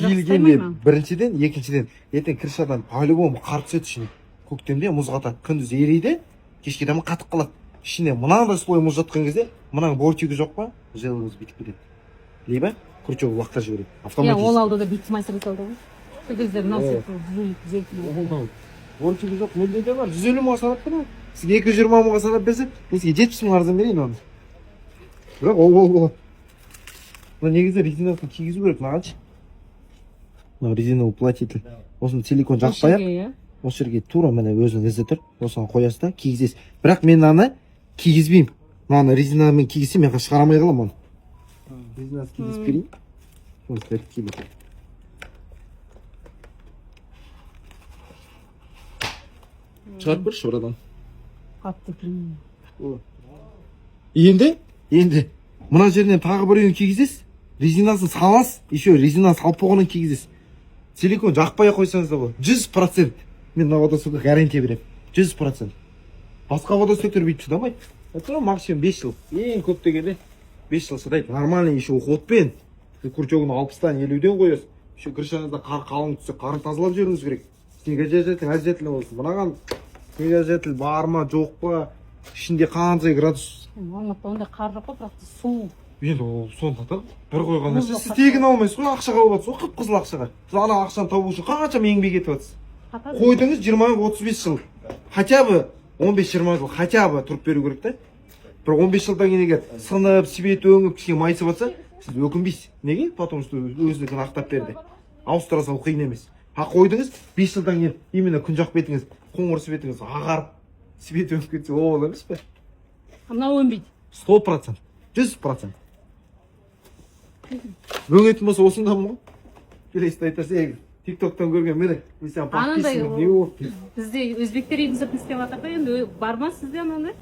киілгенде біріншіден, екіншіден ертең крышадан по-любому қар түседі ішіне. Көктемде мұз қатады, күндіз ериді, кешке таман қатып қалады. Ішіне мынандай слой мұз жатқан кезде, мынаның бортигі жоқ па, желіміз бітіп кетеді. Либо крючок лақтар жібереді. Автоматически. Ол алды да бүйтіп майсырып салды ғой. Сол кезде мынау сияқты Бортигі жоқ, менде де бар. 150 мыңға санап тұр. Сізге 220 мыңға санап берсе, мен сізге 70 мың арзан берейін оны. Бірақ ол. Бұл негізі резинасын кигізу керек, мағаншы. Мына резиновый платитель. Осыны силикон жақпай-ақ. Осы жерге тура міне өзінің ізі тұр. Осыны қоясыз да, кигізесіз. Бірақ мен аны кигізбеймін. Мына резинамен кигізсем, мен шығарамай қаламын оны. Резинасы кигізіп берейін. Оны сәтті кигізіп. Шығарып көрші орадан. Қатты. Енді мына жерінен тағы біреуін кигізесіз. Резинасын саласыз, еще резина салып болғаннан кигізесіз. Силикон жақпай қойсаңыз да бұл 100%. Мен мына водостокқа гарантия беремін. 100%. Басқа водостоктар бүйтіп шыдамайды. Это максимум 5 жыл. Ең көп дегенде 5 жыл шыдайды. Нормальный еще уходпен. Крючогын 60-тан 50-ден қоясыз. Еще крышаңызда қар қалың түссе, қарын тазалап жіберіңіз керек. Снегожатель болсын. Мынаған снегожатель бар ма, жоқ па, ішінде қандай градус. Онда қар жоқ қой, бірақ су. Енді ол сонда да бір қойған нәрсе. Сіз тегін алмайсыз ғой, ақшаға алып отырсыз ғой, қып-қызыл ақшаға. Сіз ана ақшаны табу үшін қаншама еңбек етіп отырсыз. Қойдыңыз 20-35 жыл. Хотя бы 15-20 жыл, хотя бы тұрып беру керек та. Бір 15 жылдан кейін егер сынып, свет өңіп, кішкене майысып жатса, сіз өкінбейсіз. Неге? Потому что өздігін ақтап берді. Ауыстыра салу қиын емес. Қойдыңыз 5 жылдан кейін именно күн жақ бетіңіз, қоңыр светіңіз ағарып, свет өңіп кетсе, ол емес пе? Мынау өнбейді. 100%, 100%. Бөгетін болса осындамын ғой. Келесті айтарса, тиктоктан көрген мені, мен саған подписчигім не болып. Бізде өзбектер үйдің сыртын істеп жатыр да, енді бар ма сізде анандай?